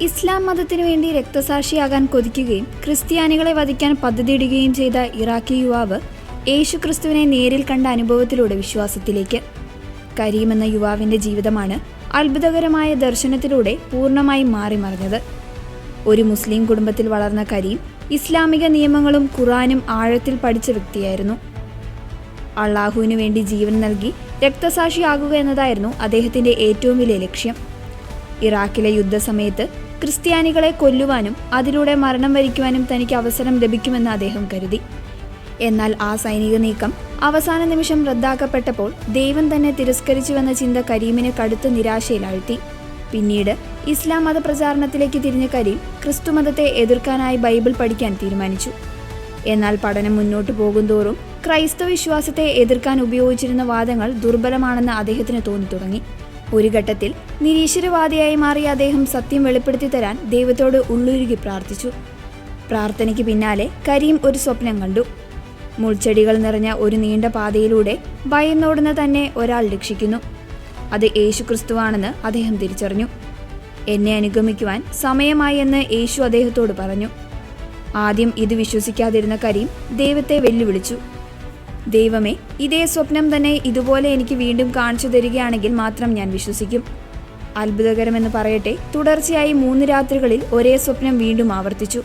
ഇസ്ലാം മതത്തിനു വേണ്ടി രക്തസാക്ഷിയാകാൻ കൊതിക്കുകയും ക്രിസ്ത്യാനികളെ വധിക്കാൻ പദ്ധതിയിടുകയും ചെയ്ത ഇറാഖി യുവാവ് യേശു ക്രിസ്തുവിനെ നേരിൽ കണ്ട അനുഭവത്തിലൂടെ വിശ്വാസത്തിലേക്ക്. കരീം എന്ന യുവാവിൻ്റെ ജീവിതമാണ് അത്ഭുതകരമായ ദർശനത്തിലൂടെ പൂർണ്ണമായും മാറിമറിഞ്ഞത്. ഒരു മുസ്ലിം കുടുംബത്തിൽ വളർന്ന കരീം ഇസ്ലാമിക നിയമങ്ങളും ഖുർആനും ആഴത്തിൽ പഠിച്ച വ്യക്തിയായിരുന്നു. അള്ളാഹുവിനു വേണ്ടി ജീവൻ നൽകി രക്തസാക്ഷിയാകുക എന്നതായിരുന്നു അദ്ദേഹത്തിൻ്റെ ഏറ്റവും വലിയ ലക്ഷ്യം. ഇറാഖിലെ യുദ്ധസമയത്ത് ക്രിസ്ത്യാനികളെ കൊല്ലുവാനും അതിലൂടെ മരണം വരിക്കുവാനും തനിക്ക് അവസരം ലഭിക്കുമെന്ന് അദ്ദേഹം കരുതി. എന്നാൽ ആ സൈനിക നീക്കം അവസാന നിമിഷം റദ്ദാക്കപ്പെട്ടപ്പോൾ ദൈവം തന്നെ തിരസ്കരിച്ചുവെന്ന ചിന്ത കരീമിനെ കടുത്ത നിരാശയിലാഴ്ത്തി. പിന്നീട് ഇസ്ലാം മതപ്രചാരണത്തിലേക്ക് തിരിഞ്ഞ കരീം ക്രിസ്തുമതത്തെ എതിർക്കാനായി ബൈബിൾ പഠിക്കാൻ തീരുമാനിച്ചു. എന്നാൽ പഠനം മുന്നോട്ടു പോകുന്തോറും ക്രൈസ്തവ വിശ്വാസത്തെ എതിർക്കാൻ ഉപയോഗിച്ചിരുന്ന വാദങ്ങൾ ദുർബലമാണെന്ന് അദ്ദേഹത്തിന് തോന്നിത്തുടങ്ങി. ഒരു ഘട്ടത്തിൽ നിരീശ്വരവാദിയായി മാറിയ അദ്ദേഹം സത്യം വെളിപ്പെടുത്തി തരാൻ ദൈവത്തോട് ഉള്ളുരുകി പ്രാർത്ഥിച്ചു. പ്രാർത്ഥനയ്ക്ക് പിന്നാലെ കരീം ഒരു സ്വപ്നം കണ്ടു. മുൾച്ചെടികൾ നിറഞ്ഞ ഒരു നീണ്ട പാതയിലൂടെ ഭയന്നോടുന്ന തന്നെ ഒരാൾ രക്ഷിക്കുന്നു. അത് യേശു ക്രിസ്തുവാണെന്ന് അദ്ദേഹം തിരിച്ചറിഞ്ഞു. എന്നെ അനുഗമിക്കുവാൻ സമയമായി എന്ന് യേശു അദ്ദേഹത്തോട് പറഞ്ഞു. ആദ്യം ഇത് വിശ്വസിക്കാതിരുന്ന കരീം ദൈവത്തെ വെല്ലുവിളിച്ചു. ദൈവമേ, ഇതേ സ്വപ്നം തന്നെ ഇതുപോലെ എനിക്ക് വീണ്ടും കാണിച്ചു തരികയാണെങ്കിൽ മാത്രം ഞാൻ വിശ്വസിക്കും. അത്ഭുതകരമെന്ന് പറയട്ടെ, തുടർച്ചയായി 3 രാത്രികളിൽ ഒരേ സ്വപ്നം വീണ്ടും ആവർത്തിച്ചു.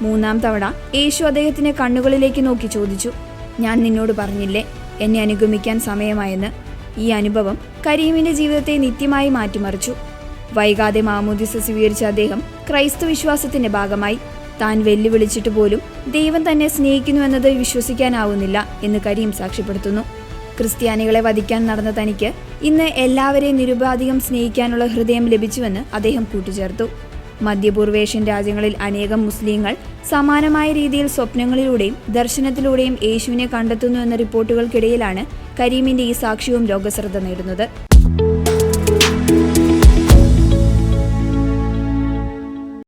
3-ാം തവണ യേശു അദ്ദേഹത്തിന്റെ കണ്ണുകളിലേക്ക് നോക്കി ചോദിച്ചു, ഞാൻ നിന്നോട് പറഞ്ഞില്ലേ എന്നെ അനുഗമിക്കാൻ സമയമായെന്ന്. ഈ അനുഭവം കരീമിന്റെ ജീവിതത്തെ നിത്യമായി മാറ്റിമറിച്ചു. വൈകാതെ മാമോദിസ സ്വീകരിച്ച അദ്ദേഹം ക്രൈസ്തവ വിശ്വാസത്തിന്റെ ഭാഗമായി. താൻ വെല്ലുവിളിച്ചിട്ട് പോലും ദൈവം തന്നെ സ്നേഹിക്കുന്നുവെന്നത് വിശ്വസിക്കാനാവുന്നില്ല എന്ന് കരീം സാക്ഷ്യപ്പെടുത്തുന്നു. ക്രിസ്ത്യാനികളെ വധിക്കാൻ നടന്ന തനിക്ക് ഇന്ന് എല്ലാവരെയും നിരുപാധികം സ്നേഹിക്കാനുള്ള ഹൃദയം ലഭിച്ചുവെന്ന് അദ്ദേഹം കൂട്ടിച്ചേർത്തു. മധ്യപൂർവേഷ്യൻ രാജ്യങ്ങളിൽ അനേകം മുസ്ലിങ്ങൾ സമാനമായ രീതിയിൽ സ്വപ്നങ്ങളിലൂടെയും ദർശനത്തിലൂടെയും യേശുവിനെ കണ്ടെത്തുന്നു എന്ന റിപ്പോർട്ടുകൾക്കിടയിലാണ് കരീമിന്റെ ഈ സാക്ഷ്യവും ലോകശ്രദ്ധ നേടുന്നത്.